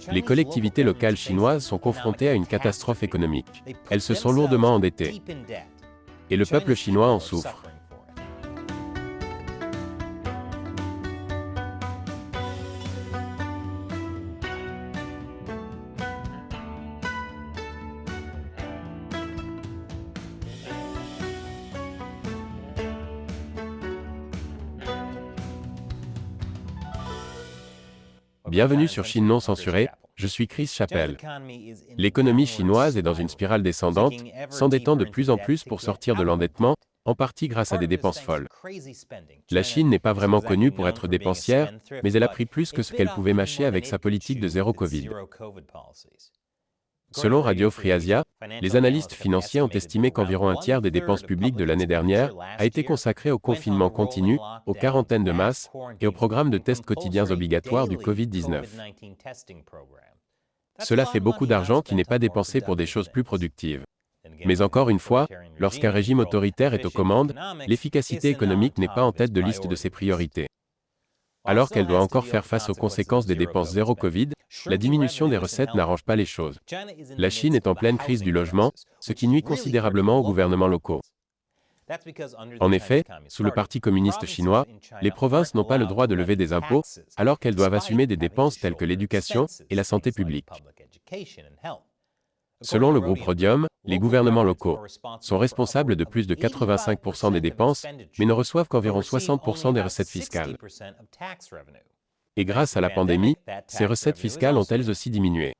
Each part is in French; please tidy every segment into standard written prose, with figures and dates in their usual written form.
Les collectivités locales chinoises sont confrontées à une catastrophe économique. Elles se sont lourdement endettées. Et le peuple chinois en souffre. Bienvenue sur Chine non censurée, je suis Chris Chappell. L'économie chinoise est dans une spirale descendante, s'endettant de plus en plus pour sortir de l'endettement, en partie grâce à des dépenses folles. La Chine n'est pas vraiment connue pour être dépensière, mais elle a pris plus que ce qu'elle pouvait mâcher avec sa politique de zéro Covid. Selon Radio Free Asia, les analystes financiers ont estimé qu'environ un tiers des dépenses publiques de l'année dernière a été consacré au confinement continu, aux quarantaines de masse et au programme de tests quotidiens obligatoires du Covid-19. Cela fait beaucoup d'argent qui n'est pas dépensé pour des choses plus productives. Mais encore une fois, lorsqu'un régime autoritaire est aux commandes, l'efficacité économique n'est pas en tête de liste de ses priorités. Alors qu'elle doit encore faire face aux conséquences des dépenses zéro Covid, la diminution des recettes n'arrange pas les choses. La Chine est en pleine crise du logement, ce qui nuit considérablement aux gouvernements locaux. En effet, sous le Parti communiste chinois, les provinces n'ont pas le droit de lever des impôts, alors qu'elles doivent assumer des dépenses telles que l'éducation et la santé publique. Selon le groupe Rhodium, les gouvernements locaux sont responsables de plus de 85% des dépenses, mais ne reçoivent qu'environ 60% des recettes fiscales. Et grâce à la pandémie, ces recettes fiscales ont elles aussi diminué.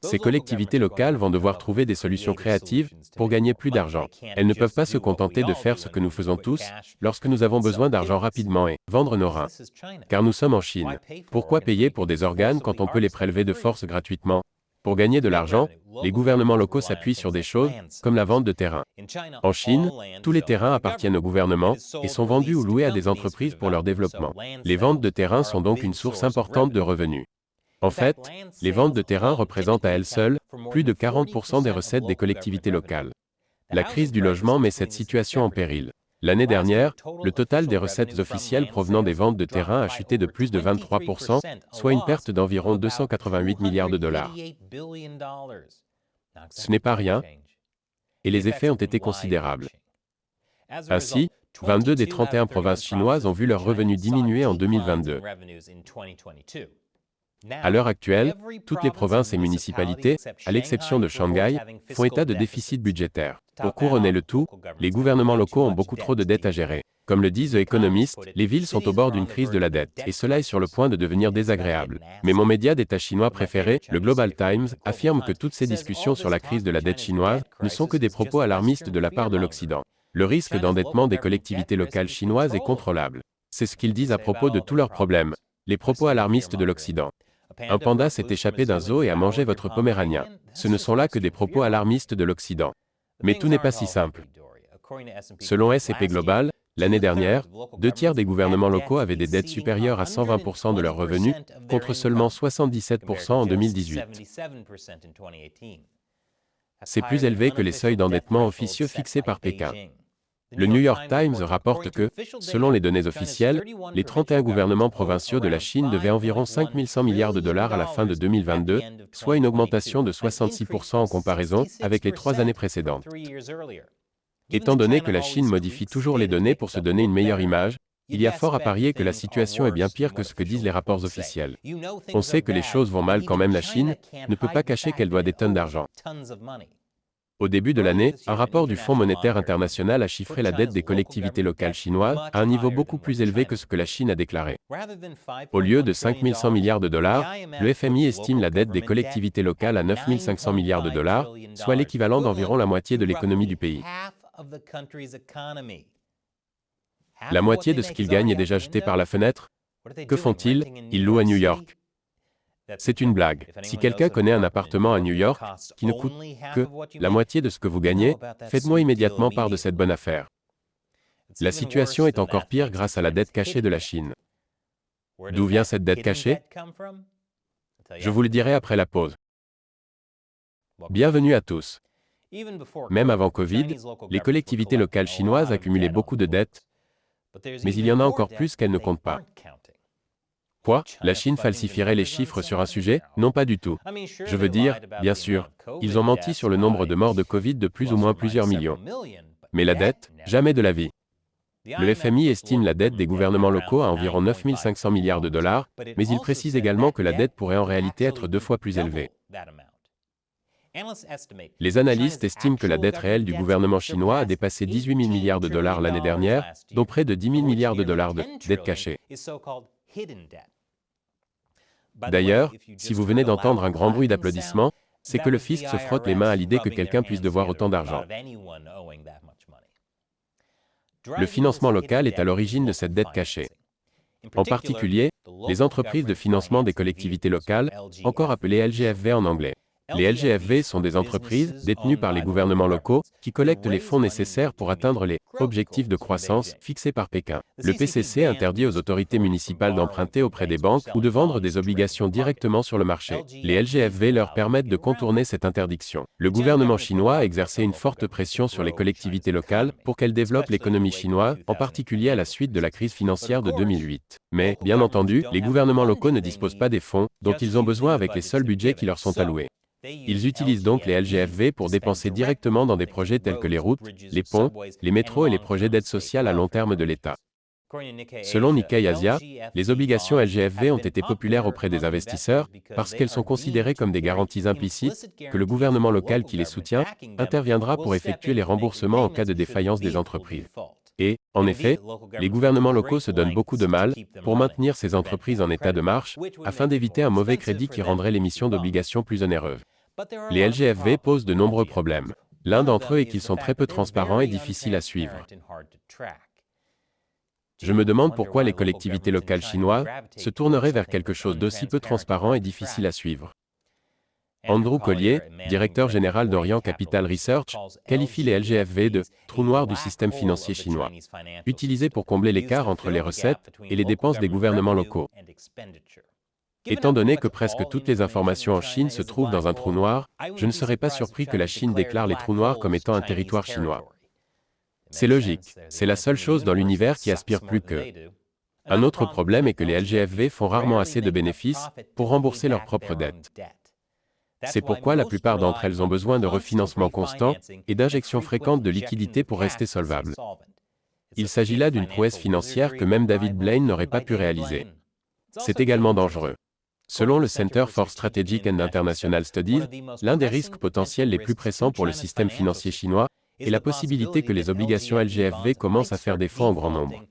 Ces collectivités locales vont devoir trouver des solutions créatives pour gagner plus d'argent. Elles ne peuvent pas se contenter de faire ce que nous faisons tous lorsque nous avons besoin d'argent rapidement et vendre nos reins. Car nous sommes en Chine. Pourquoi payer pour des organes quand on peut les prélever de force gratuitement? Pour gagner de l'argent, les gouvernements locaux s'appuient sur des choses comme la vente de terrains. En Chine, tous les terrains appartiennent au gouvernement et sont vendus ou loués à des entreprises pour leur développement. Les ventes de terrains sont donc une source importante de revenus. En fait, les ventes de terrains représentent à elles seules plus de 40% des recettes des collectivités locales. La crise du logement met cette situation en péril. L'année dernière, le total des recettes officielles provenant des ventes de terrains a chuté de plus de 23%, soit une perte d'environ 288 milliards de dollars. Ce n'est pas rien, et les effets ont été considérables. Ainsi, 22 des 31 provinces chinoises ont vu leurs revenus diminuer en 2022. À l'heure actuelle, toutes les provinces et municipalités, à l'exception de Shanghai, font état de déficit budgétaire. Pour couronner le tout, les gouvernements locaux ont beaucoup trop de dettes à gérer. Comme le dit The Economist, les villes sont au bord d'une crise de la dette, et cela est sur le point de devenir désagréable. Mais mon média d'État chinois préféré, le Global Times, affirme que toutes ces discussions sur la crise de la dette chinoise ne sont que des propos alarmistes de la part de l'Occident. Le risque d'endettement des collectivités locales chinoises est contrôlable. C'est ce qu'ils disent à propos de tous leurs problèmes. Les propos alarmistes de l'Occident. Un panda s'est échappé d'un zoo et a mangé votre poméranien. Ce ne sont là que des propos alarmistes de l'Occident. Mais tout n'est pas si simple. Selon S&P Global, l'année dernière, 2 tiers des gouvernements locaux avaient des dettes supérieures à 120% de leurs revenus, contre seulement 77% en 2018. C'est plus élevé que les seuils d'endettement officieux fixés par Pékin. Le New York Times rapporte que, selon les données officielles, les 31 gouvernements provinciaux de la Chine devaient environ 5 100 milliards de dollars à la fin de 2022, soit une augmentation de 66% en comparaison avec les 3 années précédentes. Étant donné que la Chine modifie toujours les données pour se donner une meilleure image, il y a fort à parier que la situation est bien pire que ce que disent les rapports officiels. On sait que les choses vont mal quand même. La Chine ne peut pas cacher qu'elle doit des tonnes d'argent. Au début de l'année, un rapport du Fonds monétaire international a chiffré la dette des collectivités locales chinoises à un niveau beaucoup plus élevé que ce que la Chine a déclaré. Au lieu de 5 100 milliards de dollars, le FMI estime la dette des collectivités locales à 9 500 milliards de dollars, soit l'équivalent d'environ la moitié de l'économie du pays. La moitié de ce qu'ils gagnent est déjà jeté par la fenêtre. Que font-ils? Ils louent à New York. C'est une blague. Si quelqu'un connaît un appartement à New York, qui ne coûte que la moitié de ce que vous gagnez, faites-moi immédiatement part de cette bonne affaire. La situation est encore pire grâce à la dette cachée de la Chine. D'où vient cette dette cachée? Je vous le dirai après la pause. Bienvenue à tous. Même avant Covid, les collectivités locales chinoises accumulaient beaucoup de dettes, mais il y en a encore plus qu'elles ne comptent pas. Quoi? La Chine falsifierait les chiffres sur un sujet? Non, pas du tout. Je veux dire, bien sûr, ils ont menti sur le nombre de morts de Covid de plus ou moins plusieurs millions. Mais la dette? Jamais de la vie. Le FMI estime la dette des gouvernements locaux à environ 9 500 milliards de dollars, mais il précise également que la dette pourrait en réalité être 2 fois plus élevée. Les analystes estiment que la dette réelle du gouvernement chinois a dépassé 18 000 milliards de dollars l'année dernière, dont près de 10 000 milliards de dollars de dette cachée. D'ailleurs, si vous venez d'entendre un grand bruit d'applaudissements, c'est que le fisc se frotte les mains à l'idée que quelqu'un puisse devoir autant d'argent. Le financement local est à l'origine de cette dette cachée. En particulier, les entreprises de financement des collectivités locales, encore appelées LGFV en anglais. Les LGFV sont des entreprises, détenues par les gouvernements locaux, qui collectent les fonds nécessaires pour atteindre les objectifs de croissance fixés par Pékin. Le PCC interdit aux autorités municipales d'emprunter auprès des banques ou de vendre des obligations directement sur le marché. Les LGFV leur permettent de contourner cette interdiction. Le gouvernement chinois a exercé une forte pression sur les collectivités locales pour qu'elles développent l'économie chinoise, en particulier à la suite de la crise financière de 2008. Mais, bien entendu, les gouvernements locaux ne disposent pas des fonds dont ils ont besoin avec les seuls budgets qui leur sont alloués. Ils utilisent donc les LGFV pour dépenser directement dans des projets tels que les routes, les ponts, les métros et les projets d'aide sociale à long terme de l'État. Selon Nikkei Asia, les obligations LGFV ont été populaires auprès des investisseurs parce qu'elles sont considérées comme des garanties implicites que le gouvernement local qui les soutient interviendra pour effectuer les remboursements en cas de défaillance des entreprises. Et, en effet, les gouvernements locaux se donnent beaucoup de mal pour maintenir ces entreprises en état de marche, afin d'éviter un mauvais crédit qui rendrait l'émission d'obligations plus onéreuse. Les LGFV posent de nombreux problèmes. L'un d'entre eux est qu'ils sont très peu transparents et difficiles à suivre. Je me demande pourquoi les collectivités locales chinoises se tourneraient vers quelque chose d'aussi peu transparent et difficile à suivre. Andrew Collier, directeur général d'Orient Capital Research, qualifie les LGFV de « trou noir du système financier chinois », utilisés pour combler l'écart entre les recettes et les dépenses des gouvernements locaux. Étant donné que presque toutes les informations en Chine se trouvent dans un trou noir, je ne serais pas surpris que la Chine déclare les trous noirs comme étant un territoire chinois. C'est logique, c'est la seule chose dans l'univers qui aspire plus qu'eux. Un autre problème est que les LGFV font rarement assez de bénéfices pour rembourser leurs propres dettes. C'est pourquoi la plupart d'entre elles ont besoin de refinancement constant et d'injections fréquentes de liquidités pour rester solvables. Il s'agit là d'une prouesse financière que même David Blaine n'aurait pas pu réaliser. C'est également dangereux. Selon le Center for Strategic and International Studies, l'un des risques potentiels les plus pressants pour le système financier chinois est la possibilité que les obligations LGFV commencent à faire défaut en grand nombre.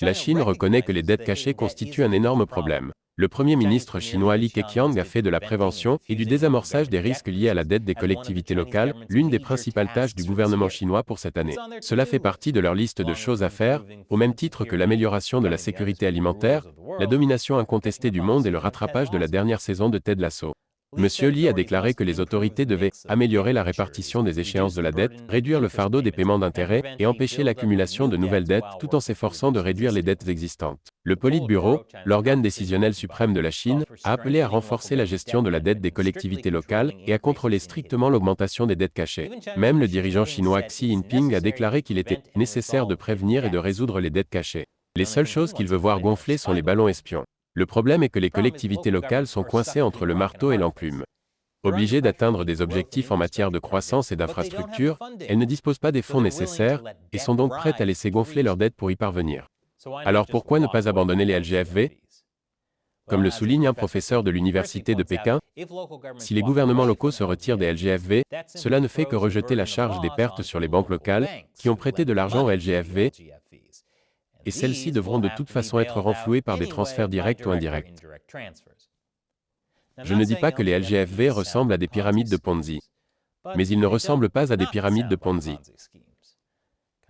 La Chine reconnaît que les dettes cachées constituent un énorme problème. Le Premier ministre chinois Li Keqiang a fait de la prévention et du désamorçage des risques liés à la dette des collectivités locales l'une des principales tâches du gouvernement chinois pour cette année. Cela fait partie de leur liste de choses à faire, au même titre que l'amélioration de la sécurité alimentaire, la domination incontestée du monde et le rattrapage de la dernière saison de Ted Lasso. Monsieur Li a déclaré que les autorités devaient améliorer la répartition des échéances de la dette, réduire le fardeau des paiements d'intérêt et empêcher l'accumulation de nouvelles dettes tout en s'efforçant de réduire les dettes existantes. Le Politburo, l'organe décisionnel suprême de la Chine, a appelé à renforcer la gestion de la dette des collectivités locales et à contrôler strictement l'augmentation des dettes cachées. Même le dirigeant chinois Xi Jinping a déclaré qu'il était nécessaire de prévenir et de résoudre les dettes cachées. Les seules choses qu'il veut voir gonfler sont les ballons espions. Le problème est que les collectivités locales sont coincées entre le marteau et l'enclume. Obligées d'atteindre des objectifs en matière de croissance et d'infrastructure, elles ne disposent pas des fonds nécessaires et sont donc prêtes à laisser gonfler leurs dettes pour y parvenir. Alors pourquoi ne pas abandonner les LGFV? Comme le souligne un professeur de l'université de Pékin, si les gouvernements locaux se retirent des LGFV, cela ne fait que rejeter la charge des pertes sur les banques locales qui ont prêté de l'argent aux LGFV, et celles-ci devront de toute façon être renflouées par des transferts directs ou indirects. Je ne dis pas que les LGFV ressemblent à des pyramides de Ponzi, mais ils ne ressemblent pas à des pyramides de Ponzi.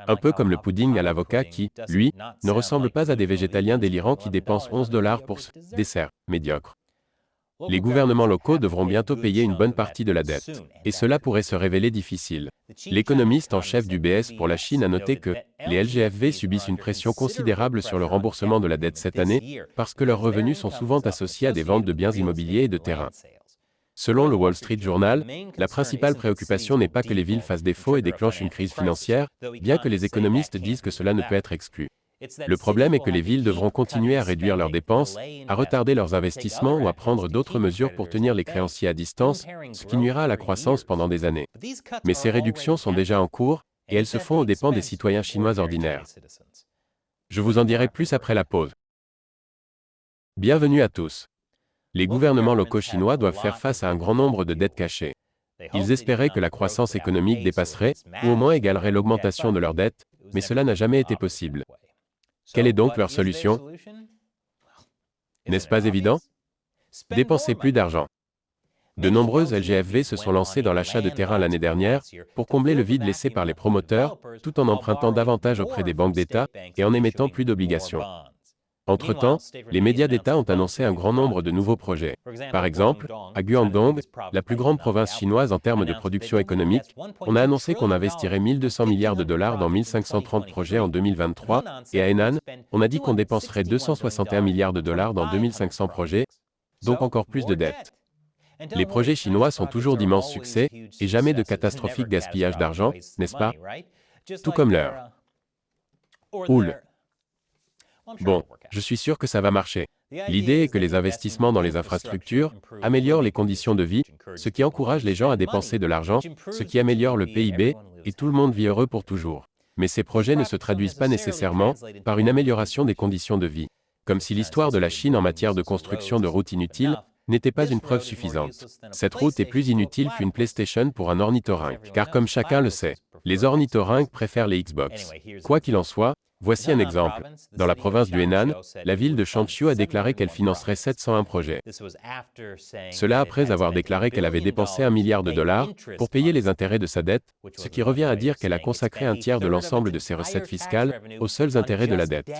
Un peu comme le pudding à l'avocat qui, lui, ne ressemble pas à des végétaliens délirants qui dépensent 11 $ pour ce dessert médiocre. Les gouvernements locaux devront bientôt payer une bonne partie de la dette, et cela pourrait se révéler difficile. L'économiste en chef du BS pour la Chine a noté que les LGFV subissent une pression considérable sur le remboursement de la dette cette année, parce que leurs revenus sont souvent associés à des ventes de biens immobiliers et de terrains. Selon le Wall Street Journal, la principale préoccupation n'est pas que les villes fassent défaut et déclenchent une crise financière, bien que les économistes disent que cela ne peut être exclu. Le problème est que les villes devront continuer à réduire leurs dépenses, à retarder leurs investissements ou à prendre d'autres mesures pour tenir les créanciers à distance, ce qui nuira à la croissance pendant des années. Mais ces réductions sont déjà en cours, et elles se font aux dépens des citoyens chinois ordinaires. Je vous en dirai plus après la pause. Bienvenue à tous. Les gouvernements locaux chinois doivent faire face à un grand nombre de dettes cachées. Ils espéraient que la croissance économique dépasserait, ou au moins égalerait l'augmentation de leurs dettes, mais cela n'a jamais été possible. Quelle est donc leur solution? N'est-ce pas évident? Dépenser plus d'argent. De nombreuses LGFV se sont lancées dans l'achat de terrain l'année dernière pour combler le vide laissé par les promoteurs, tout en empruntant davantage auprès des banques d'État et en émettant plus d'obligations. Entre-temps, les médias d'État ont annoncé un grand nombre de nouveaux projets. Par exemple, à Guangdong, la plus grande province chinoise en termes de production économique, on a annoncé qu'on investirait 1200 milliards de dollars dans 1530 projets en 2023, et à Henan, on a dit qu'on dépenserait 261 milliards de dollars dans 2500 projets, donc encore plus de dettes. Les projets chinois sont toujours d'immenses succès, et jamais de catastrophique gaspillage d'argent, n'est-ce pas? Tout comme leur. Oul. Bon, je suis sûr que ça va marcher. L'idée est que les investissements dans les infrastructures améliorent les conditions de vie, ce qui encourage les gens à dépenser de l'argent, ce qui améliore le PIB, et tout le monde vit heureux pour toujours. Mais ces projets ne se traduisent pas nécessairement par une amélioration des conditions de vie. Comme si l'histoire de la Chine en matière de construction de routes inutiles n'était pas une preuve suffisante. Cette route est plus inutile qu'une PlayStation pour un ornithorynque, car comme chacun le sait, les ornithorynques préfèrent les Xbox. Quoi qu'il en soit, voici un exemple. Dans la province du Henan, la ville de Shanqiu a déclaré qu'elle financerait 701 projets. Cela après avoir déclaré qu'elle avait dépensé 1 milliard de dollars pour payer les intérêts de sa dette, ce qui revient à dire qu'elle a consacré un tiers de l'ensemble de ses recettes fiscales aux seuls intérêts de la dette.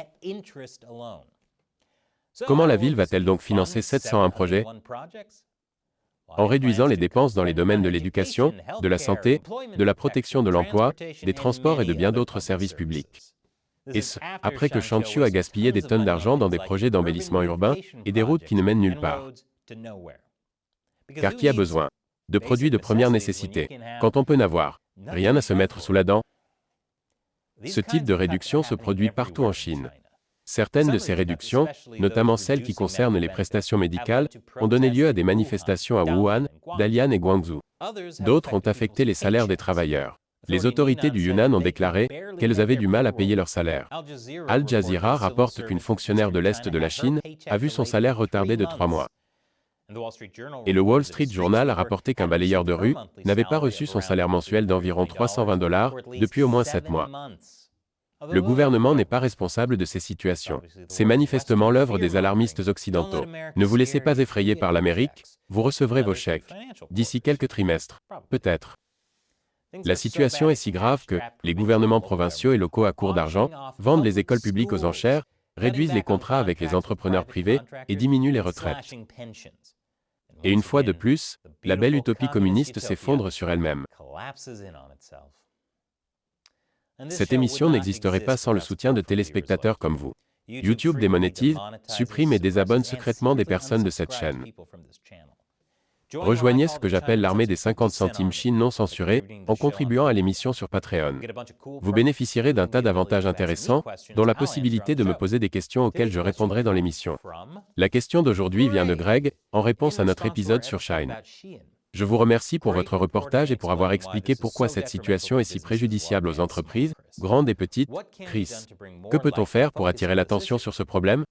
Comment la ville va-t-elle donc financer 701 projets? En réduisant les dépenses dans les domaines de l'éducation, de la santé, de la protection de l'emploi, des transports et de bien d'autres services publics. Et ce, après que Shanqiu a gaspillé des tonnes d'argent dans des projets d'embellissement urbain et des routes qui ne mènent nulle part. Car qui a besoin de produits de première nécessité, quand on peut n'avoir rien à se mettre sous la dent? Ce type de réduction se produit partout en Chine. Certaines de ces réductions, notamment celles qui concernent les prestations médicales, ont donné lieu à des manifestations à Wuhan, Dalian et Guangzhou. D'autres ont affecté les salaires des travailleurs. Les autorités du Yunnan ont déclaré qu'elles avaient du mal à payer leurs salaires. Al Jazeera rapporte qu'une fonctionnaire de l'Est de la Chine a vu son salaire retardé de 3 mois. Et le Wall Street Journal a rapporté qu'un balayeur de rue n'avait pas reçu son salaire mensuel d'environ 320 dollars depuis au moins 7 mois. Le gouvernement n'est pas responsable de ces situations. C'est manifestement l'œuvre des alarmistes occidentaux. Ne vous laissez pas effrayer par l'Amérique, vous recevrez vos chèques. D'ici quelques trimestres. Peut-être. La situation est si grave que les gouvernements provinciaux et locaux à court d'argent vendent les écoles publiques aux enchères, réduisent les contrats avec les entrepreneurs privés et diminuent les retraites. Et une fois de plus, la belle utopie communiste s'effondre sur elle-même. Cette émission n'existerait pas sans le soutien de téléspectateurs comme vous. YouTube démonétise, supprime et désabonne secrètement des personnes de cette chaîne. Rejoignez ce que j'appelle l'armée des 50 centimes Chine non censurée en contribuant à l'émission sur Patreon. Vous bénéficierez d'un tas d'avantages intéressants, dont la possibilité de me poser des questions auxquelles je répondrai dans l'émission. La question d'aujourd'hui vient de Greg, en réponse à notre épisode sur Shine. Je vous remercie pour votre reportage et pour avoir expliqué pourquoi cette situation est si préjudiciable aux entreprises, grandes et petites. Chris, que peut-on faire pour attirer l'attention sur ce problème?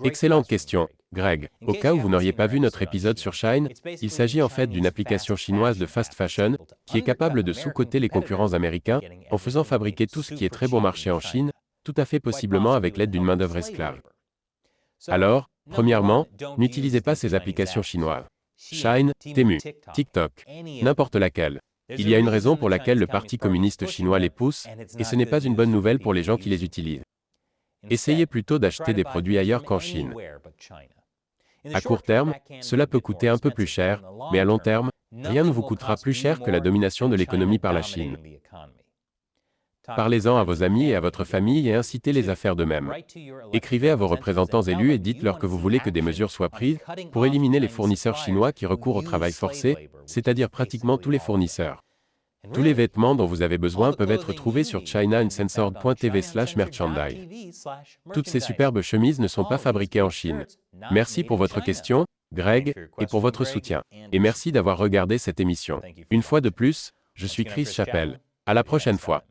Excellente question, Greg. Au cas où vous n'auriez pas vu notre épisode sur Shine, il s'agit en fait d'une application chinoise de fast fashion qui est capable de sous-coter les concurrents américains en faisant fabriquer tout ce qui est très bon marché en Chine, tout à fait possiblement avec l'aide d'une main-d'œuvre esclave. Alors, premièrement, n'utilisez pas ces applications chinoises. Shine, Temu, TikTok, n'importe laquelle. Il y a une raison pour laquelle le Parti communiste chinois les pousse, et ce n'est pas une bonne nouvelle pour les gens qui les utilisent. Essayez plutôt d'acheter des produits ailleurs qu'en Chine. À court terme, cela peut coûter un peu plus cher, mais à long terme, rien ne vous coûtera plus cher que la domination de l'économie par la Chine. Parlez-en à vos amis et à votre famille et incitez-les à faire de même. Écrivez à vos représentants élus et dites-leur que vous voulez que des mesures soient prises pour éliminer les fournisseurs chinois qui recourent au travail forcé, c'est-à-dire pratiquement tous les fournisseurs. Tous les vêtements dont vous avez besoin peuvent être trouvés sur chinauncensored.tv/merchandise. Toutes ces superbes chemises ne sont pas fabriquées en Chine. Merci pour votre question, Greg, et pour votre soutien. Et merci d'avoir regardé cette émission. Une fois de plus, je suis Chris Chappell. À la prochaine fois.